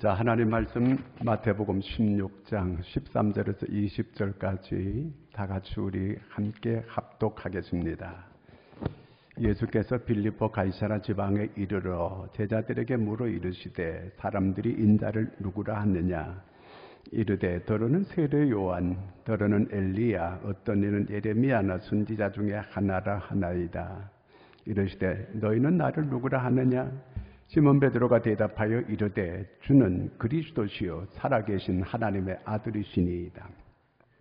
자, 하나님 말씀 마태복음 16장 13절에서 20절까지 다 같이 우리 함께 합독하겠습니다. 예수께서 빌립보 가이사라 지방에 이르러 제자들에게 물어 이르시되 사람들이 인자를 누구라 하느냐? 이르되 더러는 세례 요한, 더러는 엘리야, 어떤 이는 예레미야나 선지자 중에 하나라 하나이다. 이르시되 너희는 나를 누구라 하느냐? 시몬 베드로가 대답하여 이르되 주는 그리스도시요 살아계신 하나님의 아들이시니이다.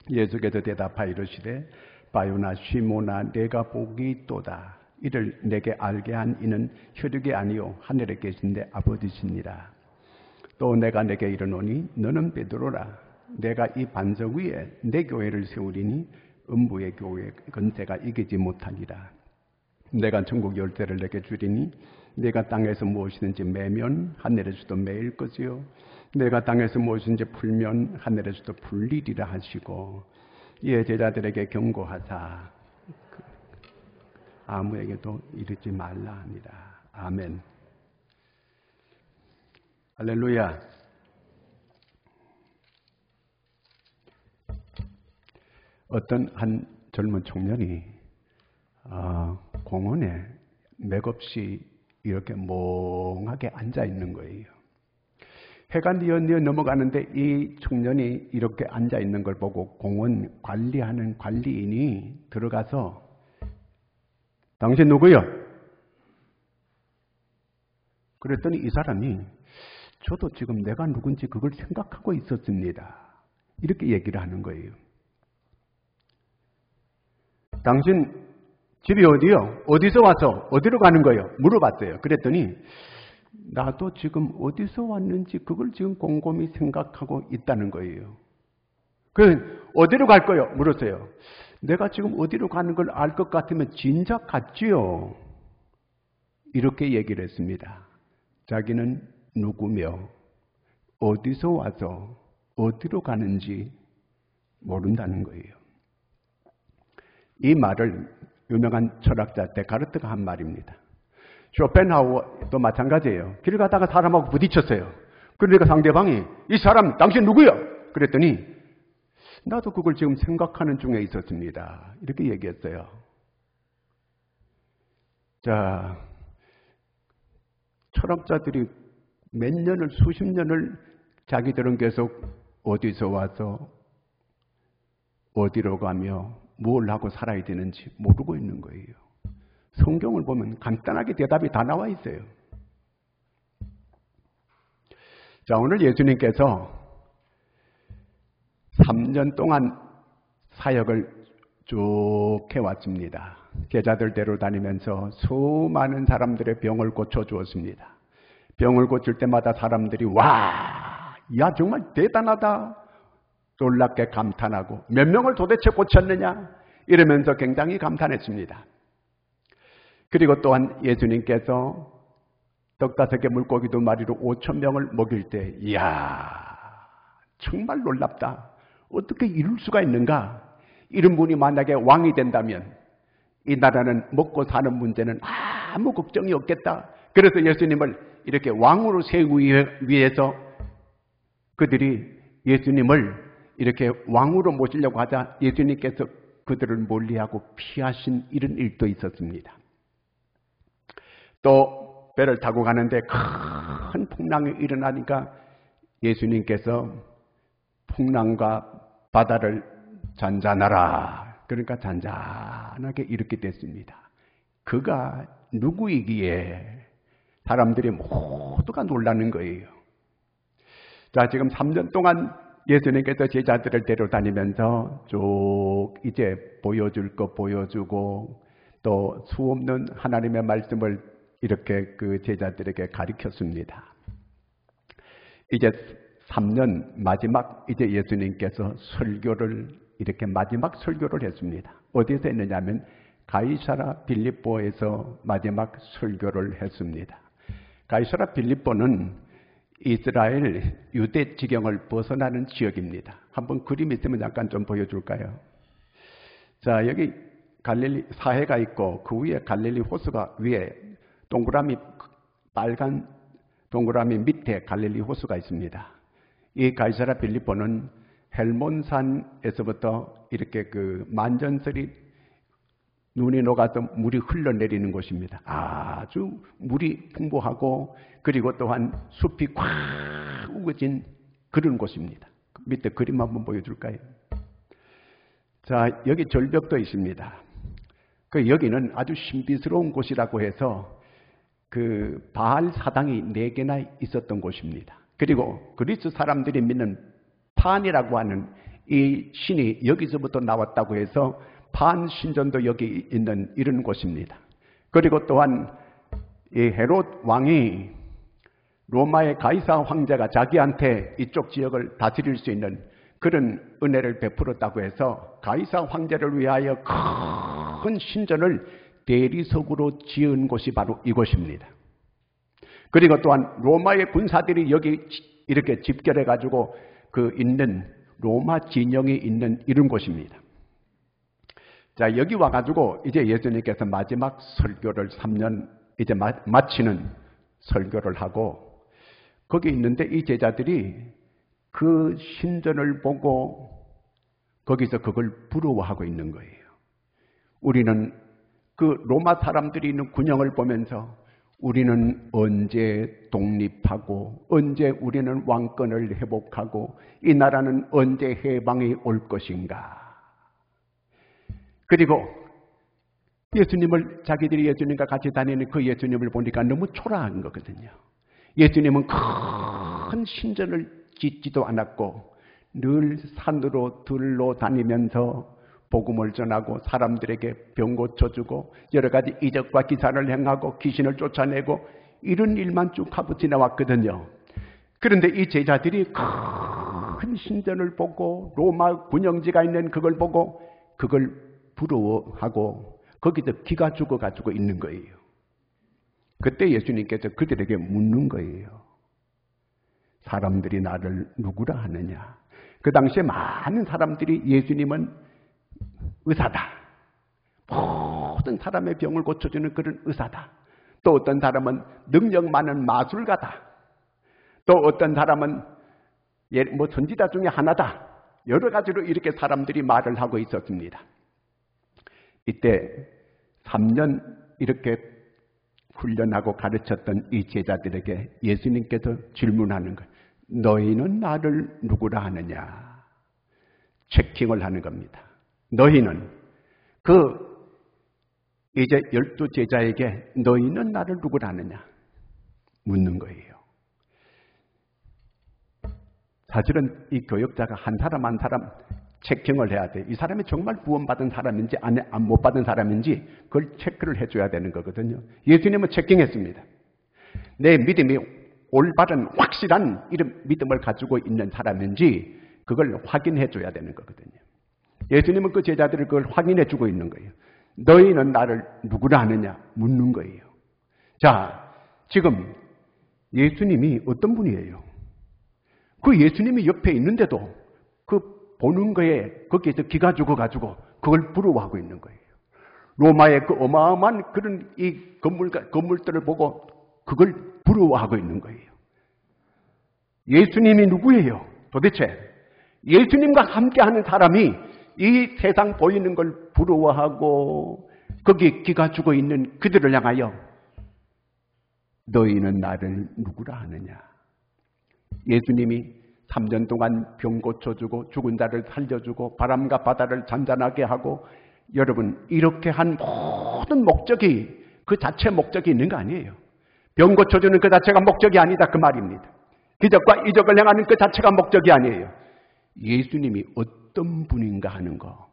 예수께서 대답하여 이르시되 바요나 시몬아 내가 복이 있도다. 이를 내게 알게 한 이는 혈육이 아니요 하늘에 계신 내 아버지시니라. 또 내가 내게 이르노니 너는 베드로라. 내가 이 반석 위에 내 교회를 세우리니 음부의 교회 건세가 이기지 못하리라. 내가 천국 열쇠를 내게 주리니 내가 땅에서 무엇이든지 매면 하늘에서도 매일 것이요 내가 땅에서 무엇이든지 풀면 하늘에서도 풀리리라 하시고 이에 제자들에게 경고하사 아무에게도 이르지 말라 합니다. 아멘. 할렐루야. 어떤 한 젊은 청년이 공원에 맥없이 이렇게 멍하게 앉아 있는 거예요. 해가 뉘어뉘어 넘어가는데 이 청년이 이렇게 앉아 있는 걸 보고 공원 관리하는 관리인이 들어가서 당신 누구요? 그랬더니 이 사람이 저도 지금 내가 누군지 그걸 생각하고 있었습니다. 이렇게 얘기를 하는 거예요. 당신 집이 어디요? 어디서 와서 어디로 가는 거예요? 물어봤어요. 그랬더니 나도 지금 어디서 왔는지 그걸 지금 곰곰이 생각하고 있다는 거예요. 어디로 갈 거예요? 물었어요. 내가 지금 어디로 가는 걸 알 것 같으면 진작 갔지요. 이렇게 얘기를 했습니다. 자기는 누구며 어디서 와서 어디로 가는지 모른다는 거예요. 이 말을 유명한 철학자 데카르트가 한 말입니다. 쇼펜하우어도 마찬가지예요. 길 가다가 사람하고 부딪혔어요. 그러니까 상대방이 이 사람 당신 누구요? 그랬더니 나도 그걸 지금 생각하는 중에 있었습니다. 이렇게 얘기했어요. 자, 철학자들이 몇 년을 수십 년을 자기들은 계속 어디서 와서 어디로 가며 뭘 하고 살아야 되는지 모르고 있는 거예요. 성경을 보면 간단하게 대답이 다 나와 있어요. 자, 오늘 예수님께서 3년 동안 사역을 쭉 해왔습니다. 제자들 데려다니면서 수많은 사람들의 병을 고쳐주었습니다. 병을 고칠 때마다 사람들이 와, 야 정말 대단하다. 놀랍게 감탄하고 몇 명을 도대체 고쳤느냐 이러면서 굉장히 감탄했습니다. 그리고 또한 예수님께서 떡 5개 물고기 2마리로 5,000명을 먹일 때 이야 정말 놀랍다. 어떻게 이룰 수가 있는가. 이런 분이 만약에 왕이 된다면 이 나라는 먹고 사는 문제는 아무 걱정이 없겠다. 그래서 예수님을 이렇게 왕으로 세우기 위해서 그들이 예수님을 이렇게 왕으로 모시려고 하자 예수님께서 그들을 멀리하고 피하신 이런 일도 있었습니다. 또 배를 타고 가는데 큰 풍랑이 일어나니까 예수님께서 풍랑과 바다를 잔잔하라. 그러니까 잔잔하게 이렇게 됐습니다. 그가 누구이기에 사람들이 모두가 놀라는 거예요. 자, 지금 3년 동안 예수님께서 제자들을 데려다니면서 쭉 이제 보여줄 거 보여주고 또 수없는 하나님의 말씀을 이렇게 그 제자들에게 가르쳤습니다. 이제 3년 마지막 이제 예수님께서 설교를 이렇게 마지막 설교를 했습니다. 어디서 했느냐면 가이사라 빌립보에서 마지막 설교를 했습니다. 가이사라 빌립보는 이스라엘 유대 지경을 벗어나는 지역입니다. 한번 그림 있으면 잠깐 좀 보여줄까요? 자, 여기 갈릴리 사해가 있고 그 위에 갈릴리 호수가 위에 동그라미 빨간 동그라미 밑에 갈릴리 호수가 있습니다. 이 가이사랴 빌립보는 헬몬산에서부터 이렇게 그 만전설이 눈이 녹아서 물이 흘러내리는 곳입니다. 아주 물이 풍부하고 그리고 또한 숲이 꽉 우거진 그런 곳입니다. 밑에 그림 한번 보여줄까요? 자, 여기 절벽도 있습니다. 그 여기는 아주 신비스러운 곳이라고 해서 그 바알 사당이 4개나 있었던 곳입니다. 그리고 그리스 사람들이 믿는 판이라고 하는 이 신이 여기서부터 나왔다고 해서 판 신전도 여기 있는 이런 곳입니다. 그리고 또한 이 헤롯 왕이 로마의 가이사 황제가 자기한테 이쪽 지역을 다스릴 수 있는 그런 은혜를 베풀었다고 해서 가이사 황제를 위하여 큰 신전을 대리석으로 지은 곳이 바로 이곳입니다. 그리고 또한 로마의 군사들이 여기 이렇게 집결해 가지고 그 있는 로마 진영이 있는 이런 곳입니다. 자, 여기 와가지고 이제 예수님께서 마지막 설교를 3년 이제 마치는 설교를 하고 거기 있는데 이 제자들이 그 신전을 보고 거기서 그걸 부러워하고 있는 거예요. 우리는 그 로마 사람들이 있는 군영을 보면서 우리는 언제 독립하고 언제 우리는 왕권을 회복하고 이 나라는 언제 해방이 올 것인가. 그리고 예수님을 자기들이 예수님과 같이 다니는 그 예수님을 보니까 너무 초라한 거거든요. 예수님은 큰 신전을 짓지도 않았고 늘 산으로 들로 다니면서 복음을 전하고 사람들에게 병 고쳐주고 여러 가지 이적과 기사를 행하고 귀신을 쫓아내고 이런 일만 쭉 하고 지나왔거든요. 그런데 이 제자들이 큰 신전을 보고 로마 군영지가 있는 그걸 보고 그걸 부러워하고 거기서 기가 죽어가지고 있는 거예요. 그때 예수님께서 그들에게 묻는 거예요. 사람들이 나를 누구라 하느냐. 그 당시에 많은 사람들이 예수님은 의사다. 모든 사람의 병을 고쳐주는 그런 의사다. 또 어떤 사람은 능력 많은 마술가다. 또 어떤 사람은 뭐 선지자 중에 하나다. 여러 가지로 이렇게 사람들이 말을 하고 있었습니다. 이때 3년 이렇게 훈련하고 가르쳤던 이 제자들에게 예수님께서 질문하는 거예요. 너희는 나를 누구라 하느냐? 체킹을 하는 겁니다. 너희는 이제 12제자에게 너희는 나를 누구라 하느냐? 묻는 거예요. 사실은 이 교역자가 한 사람 한 사람 체킹을 해야 돼. 이 사람이 정말 구원받은 사람인지 못 받은 사람인지 그걸 체크를 해줘야 되는 거거든요. 예수님은 체킹했습니다. 내 믿음이 올바른 확실한 이런 믿음을 가지고 있는 사람인지 그걸 확인해 줘야 되는 거거든요. 예수님은 그 제자들을 그걸 확인해 주고 있는 거예요. 너희는 나를 누구라 하느냐 묻는 거예요. 자, 지금 예수님이 어떤 분이에요? 그 예수님이 옆에 있는데도 그 보는 거에 거기에서 기가 죽어가지고 그걸 부러워하고 있는 거예요. 로마의 그 어마어마한 그런 이 건물들을 보고 그걸 부러워하고 있는 거예요. 예수님이 누구예요? 도대체 예수님과 함께하는 사람이 이 세상 보이는 걸 부러워하고 거기에 기가 죽어 있는 그들을 향하여 너희는 나를 누구라 하느냐? 예수님이 3년 동안 병 고쳐주고 죽은 자를 살려주고 바람과 바다를 잔잔하게 하고 여러분 이렇게 한 모든 목적이 그 자체 목적이 있는 거 아니에요. 병 고쳐주는 그 자체가 목적이 아니다 그 말입니다. 기적과 이적을 행하는 그 자체가 목적이 아니에요. 예수님이 어떤 분인가 하는 거.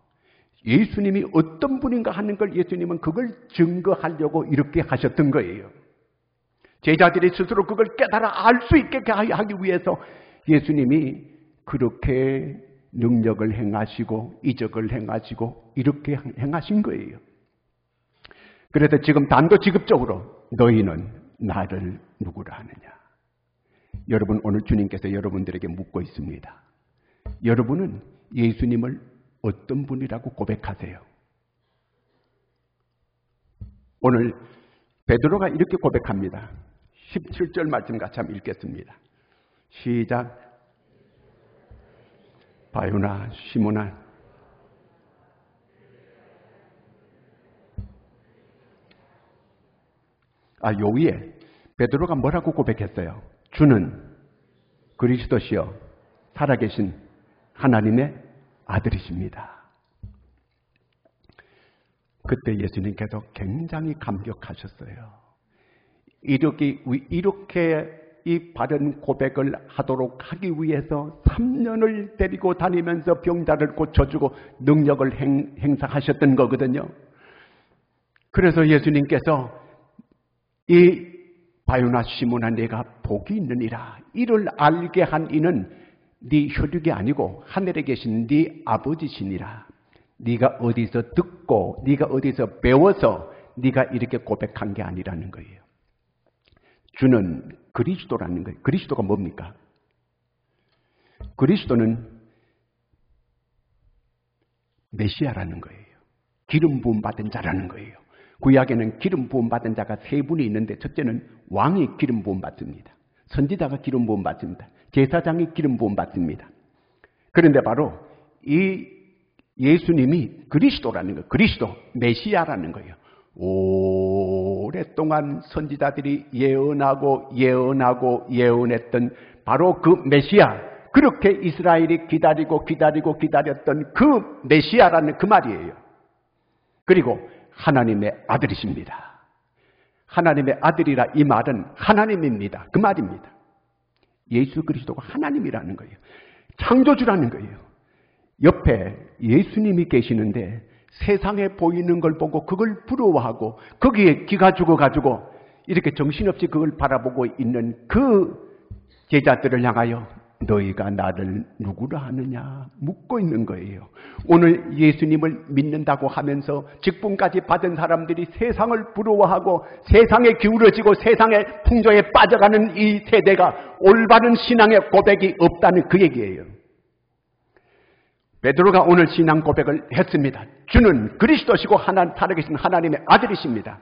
예수님이 어떤 분인가 하는 걸 예수님은 그걸 증거하려고 이렇게 하셨던 거예요. 제자들이 스스로 그걸 깨달아 알 수 있게 하기 위해서 예수님이 그렇게 능력을 행하시고 이적을 행하시고 이렇게 행하신 거예요. 그래서 지금 단도직입적으로 너희는 나를 누구라 하느냐. 여러분 오늘 주님께서 여러분들에게 묻고 있습니다. 여러분은 예수님을 어떤 분이라고 고백하세요? 오늘 베드로가 이렇게 고백합니다. 17절 말씀 같이 한번 읽겠습니다. 시작. 바요나 시몬아 요 위에 베드로가 뭐라고 고백했어요? 주는 그리스도시요 살아계신 하나님의 아들이십니다. 그때 예수님께서 굉장히 감격하셨어요. 이렇게 이 바른 고백을 하도록 하기 위해서 3년을 데리고 다니면서 병자를 고쳐주고 능력을 행사하셨던 거거든요. 그래서 예수님께서 이 바요나 시몬아 네가 복이 있느니라. 이를 알게 한 이는 네 혈육이 아니고 하늘에 계신 네 아버지시니라. 네가 어디서 듣고 네가 어디서 배워서 네가 이렇게 고백한 게 아니라는 거예요. 주는 그리스도라는 거예요. 그리스도가 뭡니까? 그리스도는 메시아라는 거예요. 기름 부음 받은 자라는 거예요. 구약에는 기름 부음 받은 자가 세 분이 있는데 첫째는 왕이 기름 부음 받습니다. 선지자가 기름 부음 받습니다. 제사장이 기름 부음 받습니다. 그런데 바로 이 예수님이 그리스도라는 거예요. 그리스도, 메시아라는 거예요. 오랫동안 선지자들이 예언했던 바로 그 메시아, 그렇게 이스라엘이 기다렸던 그 메시아라는 그 말이에요. 그리고 하나님의 아들이십니다. 하나님의 아들이라 이 말은 하나님입니다. 그 말입니다. 예수 그리스도가 하나님이라는 거예요. 창조주라는 거예요. 옆에 예수님이 계시는데 세상에 보이는 걸 보고 그걸 부러워하고 거기에 기가 죽어가지고 이렇게 정신없이 그걸 바라보고 있는 그 제자들을 향하여 너희가 나를 누구라 하느냐 묻고 있는 거예요. 오늘 예수님을 믿는다고 하면서 직분까지 받은 사람들이 세상을 부러워하고 세상에 기울어지고 세상의 풍조에 빠져가는 이 세대가 올바른 신앙의 고백이 없다는 그 얘기예요. 베드로가 오늘 신앙 고백을 했습니다. 주는 그리스도시고 살아계신 하나님의 아들이십니다.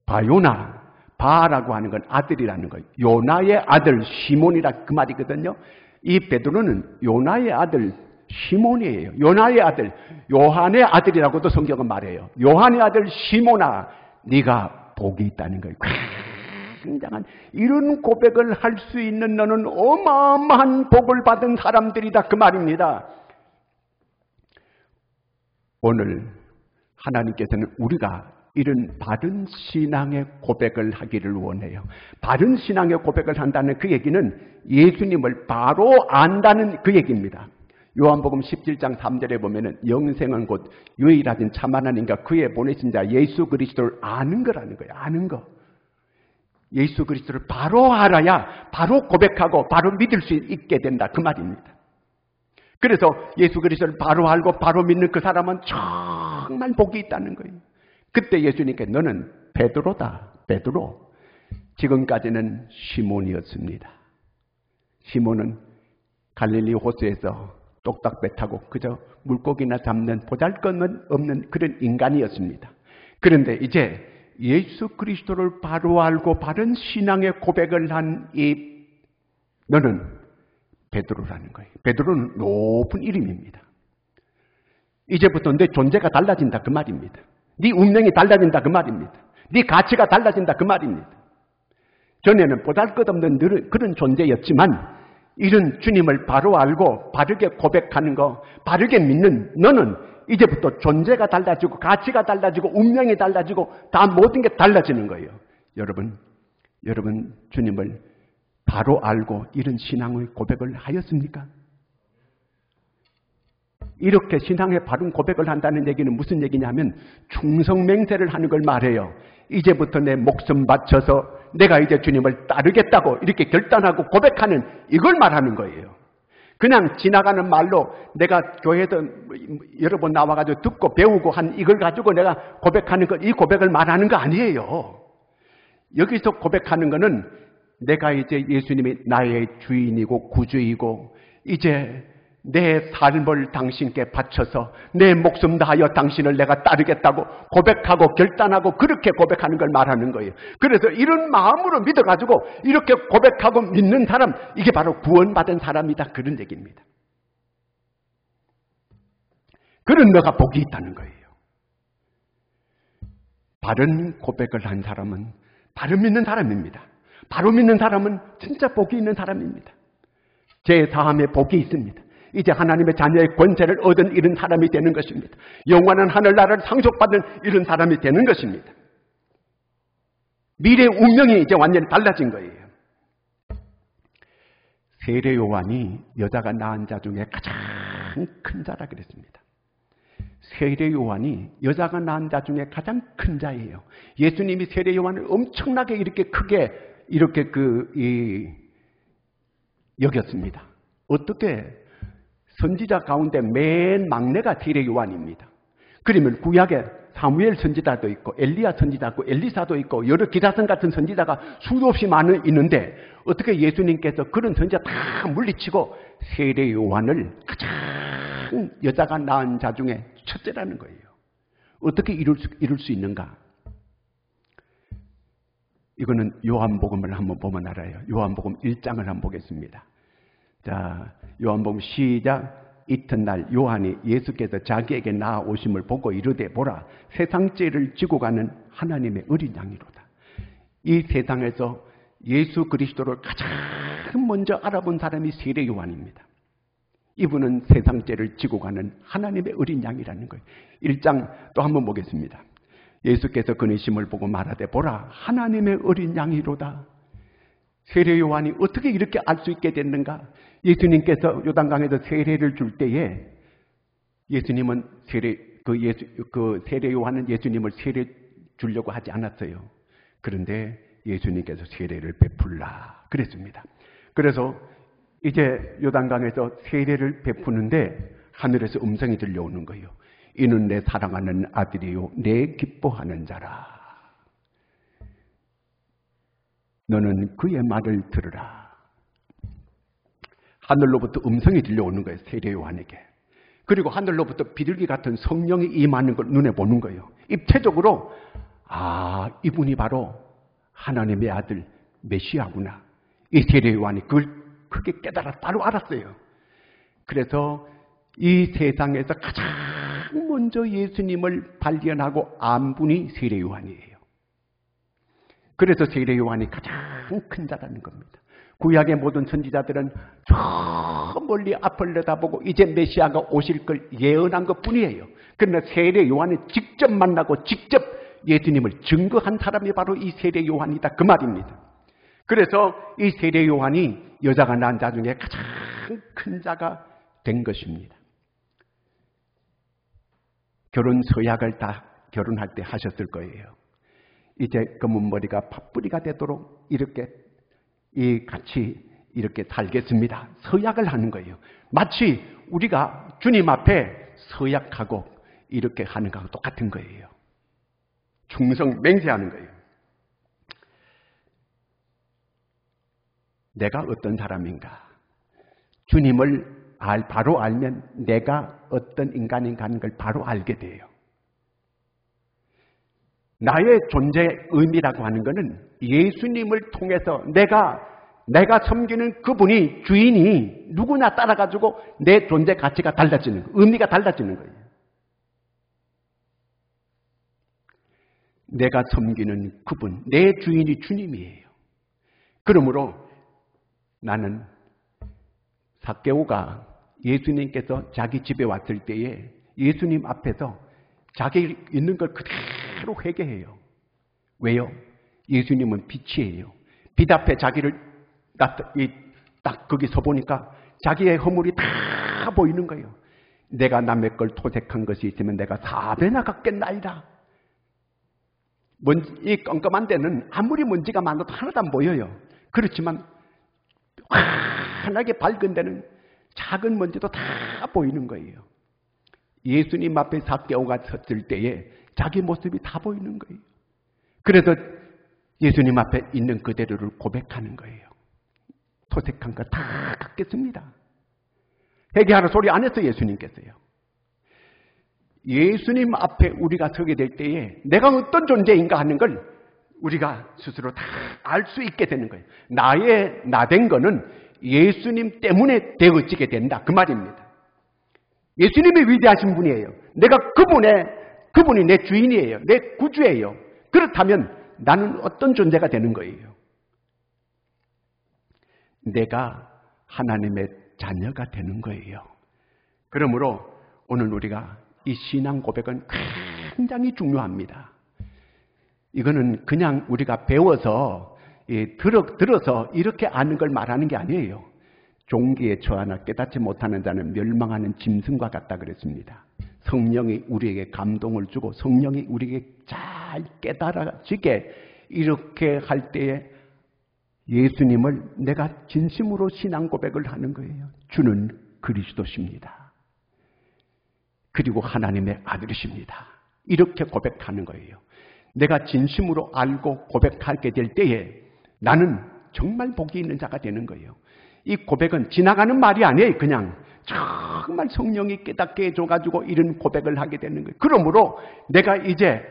바요나, 바라고 하는 건 아들이라는 거예요. 요나의 아들 시몬이라 그 말이거든요. 이 베드로는 요나의 아들 시몬이에요. 요나의 아들, 요한의 아들이라고도 성경은 말해요. 요한의 아들 시몬아, 네가 복이 있다는 거예요. 굉장한 이런 고백을 할 수 있는 너는 어마어마한 복을 받은 사람들이다 그 말입니다. 오늘 하나님께서는 우리가 이런 바른 신앙의 고백을 하기를 원해요. 바른 신앙의 고백을 한다는 그 얘기는 예수님을 바로 안다는 그 얘기입니다. 요한복음 17장 3절에 보면은 영생은 곧 유일하신 참 하나님과 그의 보내신 자 예수 그리스도를 아는 거라는 거예요. 아는 거. 예수 그리스도를 바로 알아야 바로 고백하고 바로 믿을 수 있게 된다 그 말입니다. 그래서 예수 그리스도를 바로 알고 바로 믿는 그 사람은 정말 복이 있다는 거예요. 그때 예수님께 너는 베드로다. 베드로. 지금까지는 시몬이었습니다. 시몬은 갈릴리 호수에서 똑딱배 타고 그저 물고기나 잡는 보잘것없는 그런 인간이었습니다. 그런데 이제 예수 그리스도를 바로 알고 바른 신앙의 고백을 한 이 너는 베드로라는 거예요. 베드로는 높은 이름입니다. 이제부터 내 존재가 달라진다 그 말입니다. 네 운명이 달라진다 그 말입니다. 네 가치가 달라진다 그 말입니다. 전에는 보잘것없는 그런 존재였지만 이런 주님을 바로 알고 바르게 고백하는 거, 바르게 믿는 너는 이제부터 존재가 달라지고 가치가 달라지고 운명이 달라지고 다 모든 게 달라지는 거예요. 여러분 주님을 바로 알고 이런 신앙의 고백을 하였습니까? 이렇게 신앙의 바른 고백을 한다는 얘기는 무슨 얘기냐면 충성맹세를 하는 걸 말해요. 이제부터 내 목숨 바쳐서 내가 이제 주님을 따르겠다고 이렇게 결단하고 고백하는 이걸 말하는 거예요. 그냥 지나가는 말로 내가 교회에서 여러 번 나와가지고 듣고 배우고 한 이걸 가지고 내가 고백하는 거, 이 고백을 말하는 거 아니에요. 여기서 고백하는 거는 내가 이제 예수님이 나의 주인이고 구주이고 이제 내 삶을 당신께 바쳐서 내 목숨 다하여 당신을 내가 따르겠다고 고백하고 결단하고 그렇게 고백하는 걸 말하는 거예요. 그래서 이런 마음으로 믿어가지고 이렇게 고백하고 믿는 사람, 이게 바로 구원받은 사람이다, 그런 얘기입니다. 그런 너가 복이 있다는 거예요. 바른 고백을 한 사람은 바로 믿는 사람입니다. 바로 믿는 사람은 진짜 복이 있는 사람입니다. 제 사함에 복이 있습니다. 이제 하나님의 자녀의 권세를 얻은 이런 사람이 되는 것입니다. 영원한 하늘나라를 상속받는 이런 사람이 되는 것입니다. 미래의 운명이 이제 완전히 달라진 거예요. 세례 요한이 여자가 낳은 자 중에 가장 큰 자라 그랬습니다. 세례 요한이 여자가 낳은 자 중에 가장 큰 자예요. 예수님이 세례 요한을 엄청나게 이렇게 크게 이렇게 여겼습니다. 어떻게? 선지자 가운데 맨 막내가 세례 요한입니다. 그러면 구약에 사무엘 선지자도 있고 엘리야 선지자도 있고 엘리사도 있고 여러 기사성 같은 선지자가 수도 없이 있는데 어떻게 예수님께서 그런 선지자 다 물리치고 세례 요한을 가장 여자가 낳은 자 중에 첫째라는 거예요. 어떻게 이룰 수 있는가? 이거는 요한복음을 한번 보면 알아요. 요한복음 1장을 한번 보겠습니다. 자, 요한복음 시작. 이튿날 요한이 예수께서 자기에게 나아오심을 보고 이르되 보라, 세상죄를 지고 가는 하나님의 어린 양이로다. 이 세상에서 예수 그리스도를 가장 먼저 알아본 사람이 세례 요한입니다. 이분은 세상죄를 지고 가는 하나님의 어린 양이라는 거예요. 1장 또 한번 보겠습니다. 예수께서 그니심을 보고 말하되 보라, 하나님의 어린 양이로다. 세례 요한이 어떻게 이렇게 알 수 있게 됐는가? 예수님께서 요단강에서 세례를 줄 때에 예수님은 세례 요한은 예수님을 세례 주려고 하지 않았어요. 그런데 예수님께서 세례를 베풀라 그랬습니다. 그래서 이제 요단강에서 세례를 베푸는데 하늘에서 음성이 들려오는 거예요. 이는 내 사랑하는 아들이요 내 기뻐하는 자라. 너는 그의 말을 들으라. 하늘로부터 음성이 들려오는 거예요. 세례 요한에게. 그리고 하늘로부터 비둘기 같은 성령이 임하는 걸 눈에 보는 거예요. 입체적으로 이분이 바로 하나님의 아들 메시아구나. 이 세례 요한이 그걸 크게 바로 알았어요. 그래서 이 세상에서 가장 먼저 예수님을 발견하고 안 분이 세례 요한이에요. 그래서 세례 요한이 가장 큰 자라는 겁니다. 구약의 모든 선지자들은 저 멀리 앞을 내다보고 이제 메시아가 오실 걸 예언한 것뿐이에요. 그러나 세례 요한을 직접 만나고 직접 예수님을 증거한 사람이 바로 이 세례 요한이다, 그 말입니다. 그래서 이 세례 요한이 여자가 낳은 자 중에 가장 큰 자가 된 것입니다. 결혼 서약을 다 결혼할 때 하셨을 거예요. 이제 검은 머리가 팥뿌리가 되도록 이렇게 같이 이렇게 살겠습니다. 서약을 하는 거예요. 마치 우리가 주님 앞에 서약하고 이렇게 하는 거하고 똑같은 거예요. 충성 맹세하는 거예요. 내가 어떤 사람인가? 주님을 바로 알면 내가 어떤 인간인가 하는 걸 바로 알게 돼요. 나의 존재의 의미라고 하는 것은 예수님을 통해서 내가 섬기는 그분이 주인이 누구나 따라가지고 내 존재 가치가 달라지는 거예요. 의미가 달라지는 거예요. 내가 섬기는 그분, 내 주인이 주님이에요. 그러므로 나는 삭개오가 예수님께서 자기 집에 왔을 때에 예수님 앞에서 자기 있는 걸 그대로 회개해요. 왜요? 예수님은 빛이에요. 빛 앞에 자기를 딱 거기 서 보니까 자기의 허물이 다 보이는 거예요. 내가 남의 걸 토색한 것이 있으면 내가 4배나 갚겠나이다. 이 껌껌한 데는 아무리 먼지가 많아도 하나도 안 보여요. 그렇지만 환하게 밝은 데는 작은 먼지도 다 보이는 거예요. 예수님 앞에 삭개오가 섰을 때에 자기 모습이 다 보이는 거예요. 그래서 예수님 앞에 있는 그대로를 고백하는 거예요. 토색한 거 다 갚겠습니다. 회개하라 소리 안 했어요, 예수님께서요. 예수님 앞에 우리가 서게 될 때에 내가 어떤 존재인가 하는 걸 우리가 스스로 다 알 수 있게 되는 거예요. 나 된 거는 예수님 때문에 되어지게 된다. 그 말입니다. 예수님이 위대하신 분이에요. 내가 그분이 내 주인이에요. 내 구주예요. 그렇다면 나는 어떤 존재가 되는 거예요? 내가 하나님의 자녀가 되는 거예요. 그러므로 오늘 우리가 이 신앙 고백은 굉장히 중요합니다. 이거는 그냥 우리가 배워서 들어서 이렇게 아는 걸 말하는 게 아니에요. 종기에 처하나 깨닫지 못하는 자는 멸망하는 짐승과 같다 그랬습니다. 성령이 우리에게 감동을 주고 성령이 우리에게 잘 깨달아지게 이렇게 할 때에 예수님을 내가 진심으로 신앙 고백을 하는 거예요. 주는 그리스도십니다. 그리고 하나님의 아들이십니다. 이렇게 고백하는 거예요. 내가 진심으로 알고 고백하게 될 때에 나는 정말 복이 있는 자가 되는 거예요. 이 고백은 지나가는 말이 아니에요. 그냥 정말 성령이 깨닫게 해줘가지고 이런 고백을 하게 되는 거예요. 그러므로 내가 이제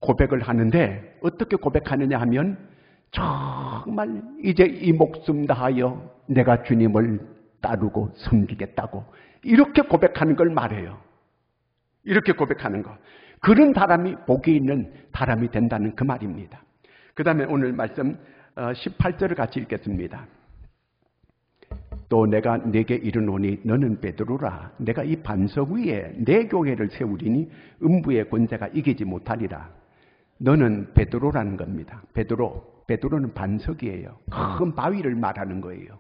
고백을 하는데 어떻게 고백하느냐 하면 정말 이제 이 목숨 다하여 내가 주님을 따르고 섬기겠다고 이렇게 고백하는 걸 말해요. 이렇게 고백하는 거. 그런 사람이 복이 있는 사람이 된다는 그 말입니다. 그 다음에 오늘 말씀 18절을 같이 읽겠습니다. 또 내가 네게 이르노니 너는 베드로라. 내가 이 반석 위에 내 교회를 세우리니 음부의 권세가 이기지 못하리라. 너는 베드로라는 겁니다. 베드로는 반석이에요. 큰 바위를 말하는 거예요.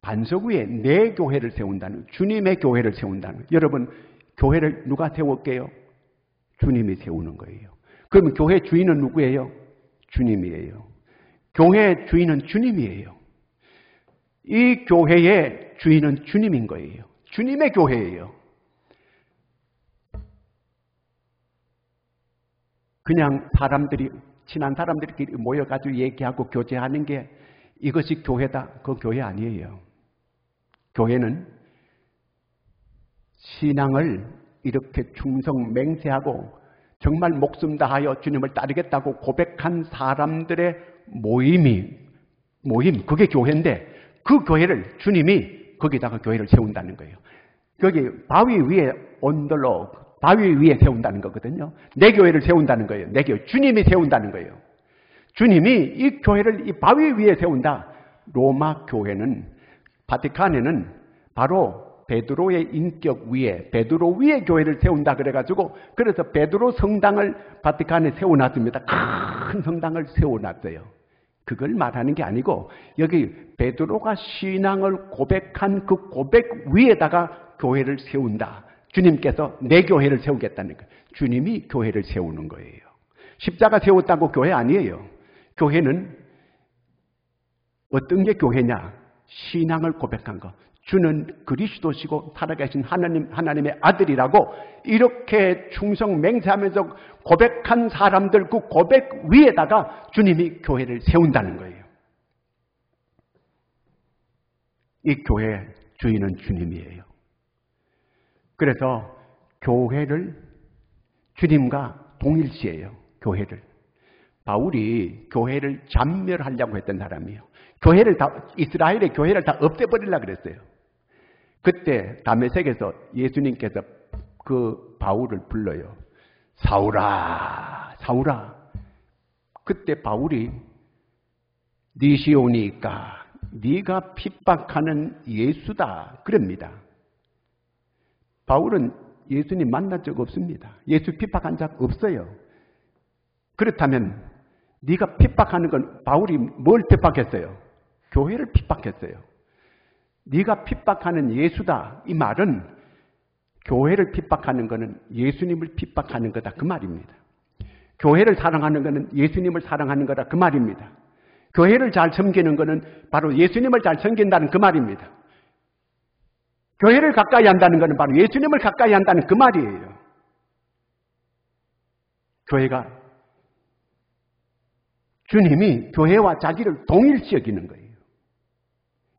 반석 위에 내 교회를 세운다는, 주님의 교회를 세운다는. 여러분, 교회를 누가 세울게요? 주님이 세우는 거예요. 그러면 교회 주인은 누구예요? 주님이에요. 교회의 주인은 주님이에요. 이 교회의 주인은 주님인 거예요. 주님의 교회예요. 그냥 친한 사람들끼리 모여가지고 얘기하고 교제하는 게 이것이 교회다. 그 교회 아니에요. 교회는 신앙을 이렇게 충성 맹세하고 정말 목숨 다하여 주님을 따르겠다고 고백한 사람들의 모임, 그게 교회인데 그 교회를 주님이 거기다가 교회를 세운다는 거예요. 거기 바위 위에 언더록, 바위 위에 세운다는 거거든요. 내 교회를 세운다는 거예요. 내 교회, 주님이 세운다는 거예요. 주님이 이 교회를 이 바위 위에 세운다. 로마 교회는, 바티칸에는 바로 베드로의 인격 위에, 베드로 위에 교회를 세운다 그래가지고, 그래서 베드로 성당을 바티칸에 세워놨습니다. 큰 성당을 세워놨어요. 그걸 말하는 게 아니고, 여기 베드로가 신앙을 고백한 그 고백 위에다가 교회를 세운다. 주님께서 내 교회를 세우겠다는 거예요. 주님이 교회를 세우는 거예요. 십자가 세웠다고 교회 아니에요. 교회는 어떤 게 교회냐? 신앙을 고백한 거. 주는 그리스도시고 살아계신 하나님의 아들이라고 이렇게 충성 맹세하면서 고백한 사람들 그 고백 위에다가 주님이 교회를 세운다는 거예요. 이 교회의 주인은 주님이에요. 그래서 교회를 주님과 동일시해요. 교회를. 바울이 교회를 잔멸하려고 했던 사람이에요. 이스라엘의 교회를 다 없애버리려고 그랬어요. 그때 다메섹에서 예수님께서 그 바울을 불러요. 사울아, 사울아. 그때 바울이 니시오니까 네가 핍박하는 예수다 그럽니다. 바울은 예수님 만난 적 없습니다. 예수 핍박한 적 없어요. 그렇다면 네가 핍박하는 건 바울이 뭘 핍박했어요? 교회를 핍박했어요. 네가 핍박하는 예수다. 이 말은 교회를 핍박하는 것은 예수님을 핍박하는 거다. 그 말입니다. 교회를 사랑하는 것은 예수님을 사랑하는 거다. 그 말입니다. 교회를 잘 섬기는 것은 바로 예수님을 잘 섬긴다는 그 말입니다. 교회를 가까이 한다는 것은 바로 예수님을 가까이 한다는 그 말이에요. 교회가 주님이 교회와 자기를 동일시 여기는 거예요.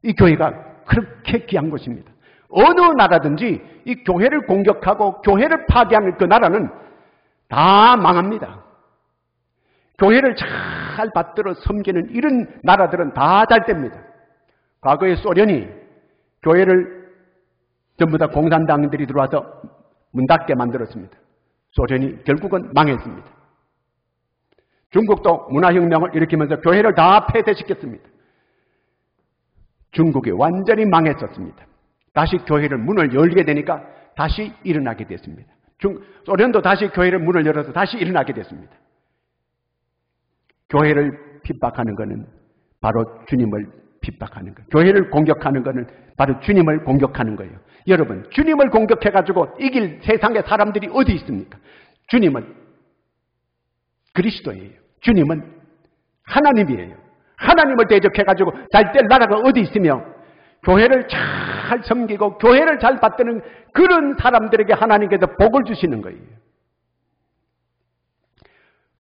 이 교회가 그렇게 귀한 것입니다. 어느 나라든지 이 교회를 공격하고 교회를 파괴하는 그 나라는 다 망합니다. 교회를 잘 받들어 섬기는 이런 나라들은 다 잘 됩니다. 과거에 소련이 교회를 전부 다 공산당들이 들어와서 문 닫게 만들었습니다. 소련이 결국은 망했습니다. 중국도 문화혁명을 일으키면서 교회를 다 폐쇄시켰습니다. 중국이 완전히 망했었습니다. 다시 교회를 문을 열게 되니까 다시 일어나게 됐습니다. 소련도 다시 교회를 문을 열어서 다시 일어나게 됐습니다. 교회를 핍박하는 것은 바로 주님을 핍박하는 거예요. 교회를 공격하는 것은 바로 주님을 공격하는 거예요. 여러분, 주님을 공격해가지고 이길 세상의 사람들이 어디 있습니까? 주님은 그리스도예요. 주님은 하나님이에요. 하나님을 대적해가지고 잘 될 나라가 어디 있으며 교회를 잘 섬기고 교회를 잘 받드는 그런 사람들에게 하나님께서 복을 주시는 거예요.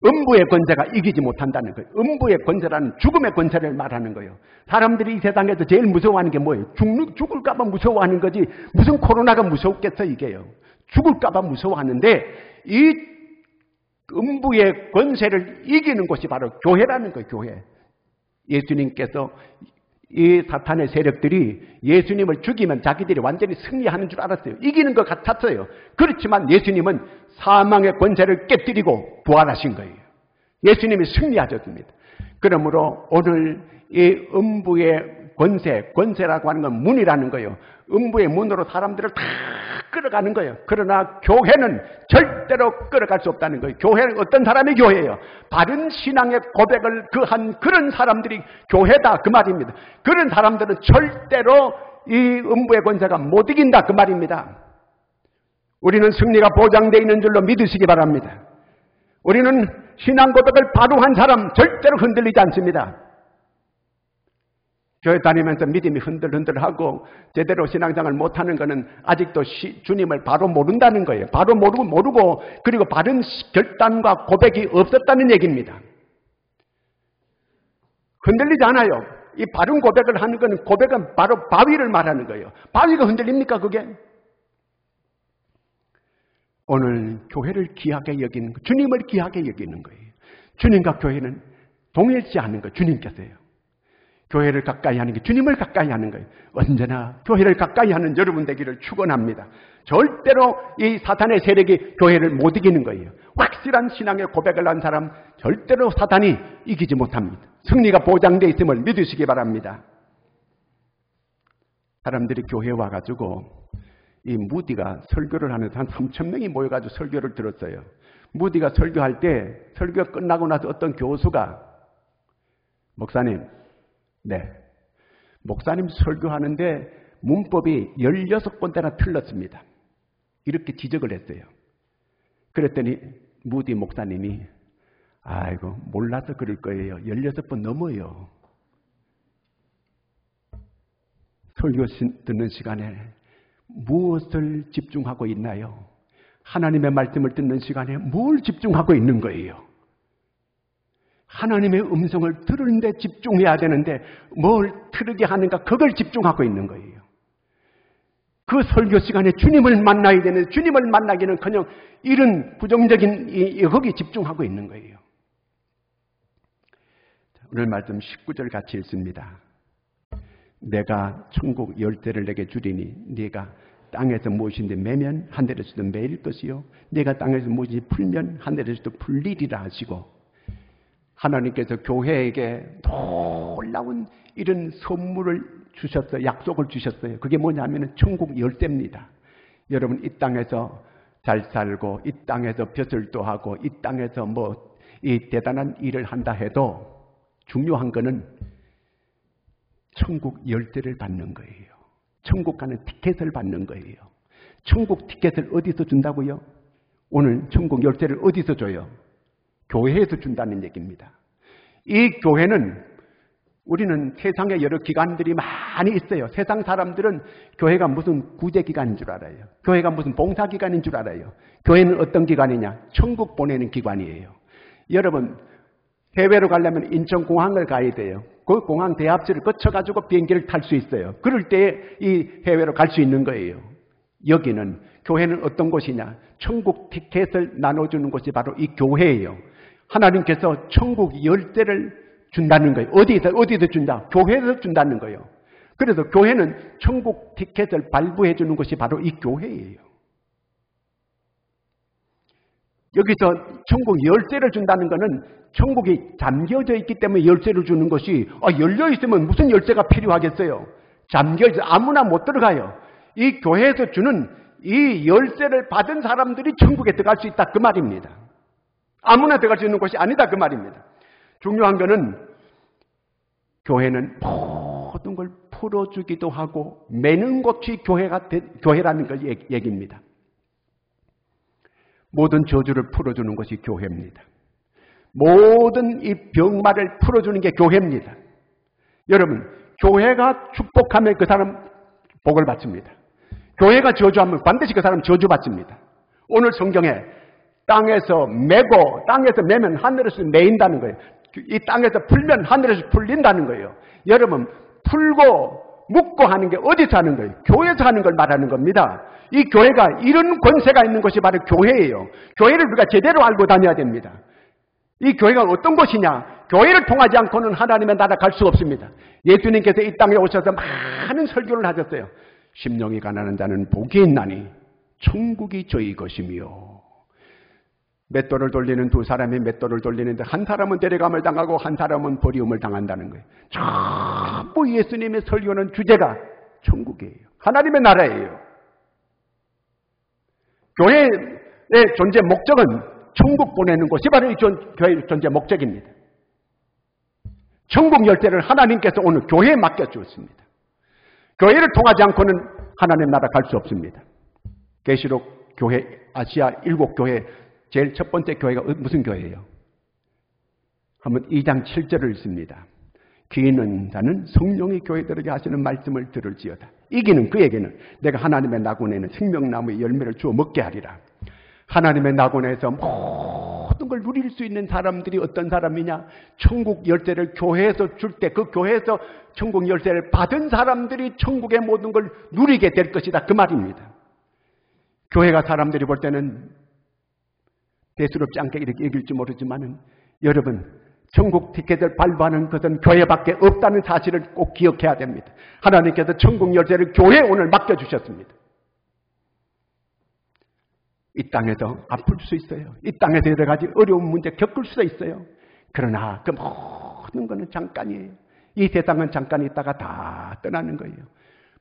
음부의 권세가 이기지 못한다는 거예요. 음부의 권세라는 죽음의 권세를 말하는 거예요. 사람들이 이 세상에서 제일 무서워하는 게 뭐예요? 죽을까 봐 무서워하는 거지 무슨 코로나가 무섭겠어 이게요. 죽을까 봐 무서워하는데 이 음부의 권세를 이기는 곳이 바로 교회라는 거예요. 교회. 예수님께서 이 사탄의 세력들이 예수님을 죽이면 자기들이 완전히 승리하는 줄 알았어요. 이기는 것 같았어요. 그렇지만 예수님은 사망의 권세를 깨뜨리고 부활하신 거예요. 예수님이 승리하셨습니다. 그러므로 오늘 이 음부의 권세라고 하는 건 문이라는 거예요. 음부의 문으로 사람들을 다 끌어가는 거예요. 그러나 교회는 절대로 끌어갈 수 없다는 거예요. 교회는 어떤 사람이 교회예요? 바른 신앙의 고백을 한 그런 사람들이 교회다 그 말입니다. 그런 사람들은 절대로 이 음부의 권세가 못 이긴다 그 말입니다. 우리는 승리가 보장되어 있는 줄로 믿으시기 바랍니다. 우리는 신앙 고백을 바로 한 사람 절대로 흔들리지 않습니다. 교회 다니면서 믿음이 흔들흔들하고 제대로 신앙생활 못하는 것은 아직도 주님을 바로 모른다는 거예요. 바로 모르고 그리고 바른 결단과 고백이 없었다는 얘기입니다. 흔들리지 않아요. 이 바른 고백을 하는 것은 고백은 바로 바위를 말하는 거예요. 바위가 흔들립니까 그게? 오늘 교회를 귀하게 여기는 거, 주님을 귀하게 여기는 거예요. 주님과 교회는 동일시 하는 거 주님께서요. 교회를 가까이 하는 게 주님을 가까이 하는 거예요. 언제나 교회를 가까이 하는 여러분 되기를 축원합니다. 절대로 이 사탄의 세력이 교회를 못 이기는 거예요. 확실한 신앙의 고백을 한 사람 절대로 사탄이 이기지 못합니다. 승리가 보장되어 있음을 믿으시기 바랍니다. 사람들이 교회에 와가지고 이 무디가 설교를 하면서 한 3,000명이 모여가지고 설교를 들었어요. 무디가 설교할 때 설교가 끝나고 나서 어떤 교수가 목사님 설교하는데 문법이 16번째나 틀렸습니다. 이렇게 지적을 했어요. 그랬더니 무디 목사님이 아이고 몰라서 그럴 거예요. 16번 넘어요. 설교 듣는 시간에 무엇을 집중하고 있나요? 하나님의 말씀을 듣는 시간에 뭘 집중하고 있는 거예요? 하나님의 음성을 들으는데 집중해야 되는데 뭘 틀게 하는가 그걸 집중하고 있는 거예요. 그 설교 시간에 주님을 만나야 되는데 주님을 만나기는커녕 이런 부정적인 거기 집중하고 있는 거예요. 오늘 말씀 19절 같이 읽습니다. 내가 천국 열쇠를 내게 주리니 네가 땅에서 무엇인데 매면 하늘에서도 매일 것이요 네가 땅에서 무엇인지 풀면 하늘에서도 풀리리라 하시고 하나님께서 교회에게 놀라운 이런 선물을 주셨어요. 약속을 주셨어요. 그게 뭐냐면 천국 열쇠입니다. 여러분 이 땅에서 잘 살고 이 땅에서 벼슬도 하고 이 땅에서 이 대단한 일을 한다 해도 중요한 거는 천국 열쇠를 받는 거예요. 천국 가는 티켓을 받는 거예요. 천국 티켓을 어디서 준다고요? 오늘 천국 열쇠를 어디서 줘요? 교회에서 준다는 얘기입니다. 이 교회는 우리는 세상에 여러 기관들이 많이 있어요. 세상 사람들은 교회가 무슨 구제기관인 줄 알아요. 교회가 무슨 봉사기관인 줄 알아요. 교회는 어떤 기관이냐? 천국 보내는 기관이에요. 여러분 해외로 가려면 인천공항을 가야 돼요. 그 공항 대합실을 거쳐가지고 비행기를 탈 수 있어요. 그럴 때 이 해외로 갈 수 있는 거예요. 여기는, 교회는 어떤 곳이냐? 천국 티켓을 나눠주는 곳이 바로 이 교회예요. 하나님께서 천국 열쇠를 준다는 거예요. 어디서 준다? 교회에서 준다는 거예요. 그래서 교회는 천국 티켓을 발부해 주는 것이 바로 이 교회예요. 여기서 천국 열쇠를 준다는 것은 천국이 잠겨져 있기 때문에 열쇠를 주는 것이, 열려 있으면 무슨 열쇠가 필요하겠어요? 잠겨져 아무나 못 들어가요. 이 교회에서 주는 이 열쇠를 받은 사람들이 천국에 들어갈 수 있다 그 말입니다. 아무나 들어갈 수 있는 것이 아니다 그 말입니다. 중요한 것은 교회는 모든 걸 풀어주기도 하고 매는 것이 교회라는 걸 얘기입니다. 모든 저주를 풀어주는 것이 교회입니다. 모든 이 병마를 풀어주는 게 교회입니다. 여러분, 교회가 축복하면 그 사람 복을 받습니다. 교회가 저주하면 반드시 그 사람 저주받습니다. 오늘 성경에 땅에서 매면 하늘에서 매인다는 거예요. 이 땅에서 풀면 하늘에서 풀린다는 거예요. 여러분, 풀고 묶고 하는 게 어디서 하는 거예요? 교회에서 하는 걸 말하는 겁니다. 이 교회가 이런 권세가 있는 것이 바로 교회예요. 교회를 우리가 제대로 알고 다녀야 됩니다. 이 교회가 어떤 것이냐? 교회를 통하지 않고는 하나님의 나라 갈 수 없습니다. 예수님께서 이 땅에 오셔서 많은 설교를 하셨어요. 심령이 가난한 자는 복이 있나니 천국이 저희 것이며. 맷돌을 돌리는 두 사람이 맷돌을 돌리는데 한 사람은 데려감을 당하고 한 사람은 버리움을 당한다는 거예요. 전부 예수님의 설교는 주제가 천국이에요. 하나님의 나라예요. 교회의 존재 목적은 천국 보내는 것이 바로 이 교회의 존재 목적입니다. 천국 열쇠를 하나님께서 오늘 교회에 맡겨주었습니다. 교회를 통하지 않고는 하나님 나라 갈 수 없습니다. 계시록 교회, 아시아 7교회 제일 첫 번째 교회가 무슨 교회예요? 한번 2장 7절을 읽습니다. 귀 있는 자는 성령이 교회들에게 하시는 말씀을 들을지어다. 이기는 그에게는 내가 하나님의 나군에는 생명나무의 열매를 주어 먹게 하리라. 하나님의 나군에서 모든 걸 누릴 수 있는 사람들이 어떤 사람이냐? 천국 열쇠를 교회에서 줄 때 그 교회에서 천국 열쇠를 받은 사람들이 천국의 모든 걸 누리게 될 것이다 그 말입니다. 교회가 사람들이 볼 때는 대수롭지 않게 이렇게 얘기할지 모르지만은 여러분, 천국 티켓을 발부하는 것은 교회밖에 없다는 사실을 꼭 기억해야 됩니다. 하나님께서 천국 열쇠를 교회에 오늘 맡겨주셨습니다. 이 땅에서 아플 수 있어요. 이 땅에서 여러 가지 어려운 문제 겪을 수 있어요. 그러나 그 모든 것은 잠깐이에요. 이 세상은 잠깐 있다가 다 떠나는 거예요.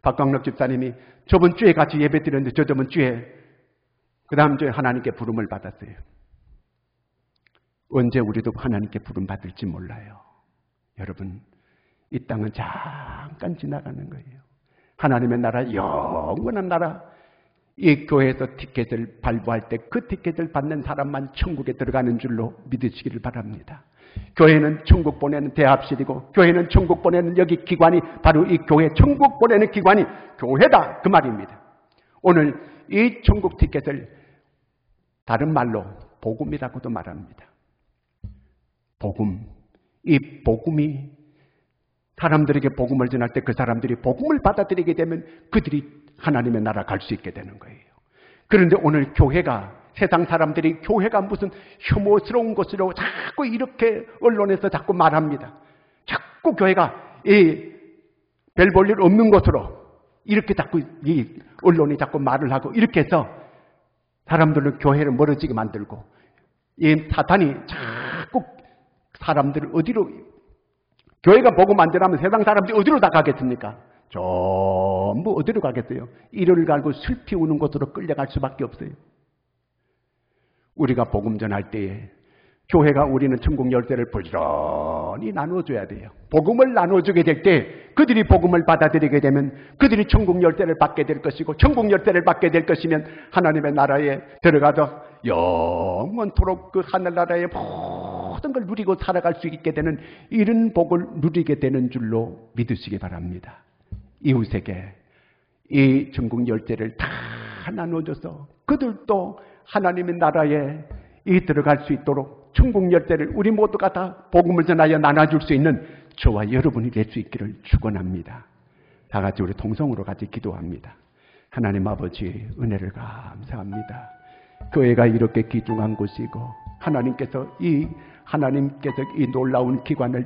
박광록 집사님이 저번 주에 같이 예배 드렸는데 저번 주에 그 다음 주에 하나님께 부름을 받았어요. 언제 우리도 하나님께 부름 받을지 몰라요. 여러분, 이 땅은 잠깐 지나가는 거예요. 하나님의 나라, 영원한 나라. 이 교회에서 티켓을 발부할 때 그 티켓을 받는 사람만 천국에 들어가는 줄로 믿으시기를 바랍니다. 교회는 천국 보내는 대합실이고 교회는 천국 보내는 여기 기관이 바로 이 교회, 천국 보내는 기관이 교회다 그 말입니다. 오늘 이 천국 티켓을 다른 말로 복음이라고도 말합니다. 복음. 이 복음이 사람들에게 복음을 전할 때 그 사람들이 복음을 받아들이게 되면 그들이 하나님의 나라 갈 수 있게 되는 거예요. 그런데 오늘 교회가, 세상 사람들이 교회가 무슨 혐오스러운 것으로 자꾸 이렇게 언론에서 자꾸 말합니다. 자꾸 교회가 별 볼 일 없는 것으로 이렇게 자꾸 이 언론이 자꾸 말을 하고 이렇게 해서 사람들은 교회를 멀어지게 만들고 이 사탄이 자꾸 사람들을 어디로, 교회가 복음 안 전하면 세상 사람들이 어디로 다 가겠습니까? 전부 어디로 가겠어요? 이를 갈고 슬피 우는 곳으로 끌려갈 수밖에 없어요. 우리가 복음 전할 때에 교회가 우리는 천국 열쇠를 부지런히 나눠줘야 돼요. 복음을 나눠주게 될 때 그들이 복음을 받아들이게 되면 그들이 천국 열쇠를 받게 될 것이고 천국 열쇠를 받게 될 것이면 하나님의 나라에 들어가서 영원토록 그 하늘나라의 모든 걸 누리고 살아갈 수 있게 되는 이런 복을 누리게 되는 줄로 믿으시기 바랍니다. 이웃에게 이 천국 열쇠를 다 나눠줘서 그들도 하나님의 나라에 들어갈 수 있도록 천국 열대를 우리 모두가 다 복음을 전하여 나눠줄 수 있는 저와 여러분이 될 수 있기를 축원합니다. 다 같이 우리 통성으로 같이 기도합니다. 하나님 아버지 은혜를 감사합니다. 교회가 이렇게 귀중한 곳이고 하나님께서 이 놀라운 기관을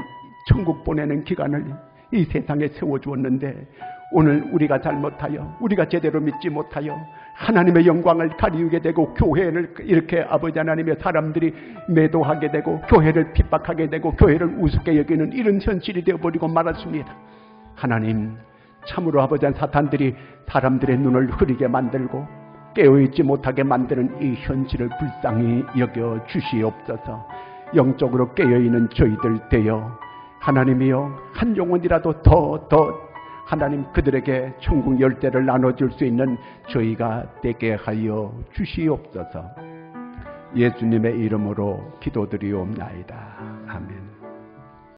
천국 보내는 기관을 이 세상에 세워주었는데 오늘 우리가 잘못하여 우리가 제대로 믿지 못하여 하나님의 영광을 가리우게 되고 교회를 이렇게 아버지 하나님의 사람들이 매도하게 되고 교회를 핍박하게 되고 교회를 우습게 여기는 이런 현실이 되어버리고 말았습니다. 하나님 참으로 아버지 사탄들이 사람들의 눈을 흐리게 만들고 깨어있지 못하게 만드는 이 현실을 불쌍히 여겨 주시옵소서. 영적으로 깨어있는 저희들 되어 하나님이여 한 영혼이라도 더 하나님 그들에게 천국 열대를 나눠줄 수 있는 저희가 되게 하여 주시옵소서. 예수님의 이름으로 기도드리옵나이다. 아멘.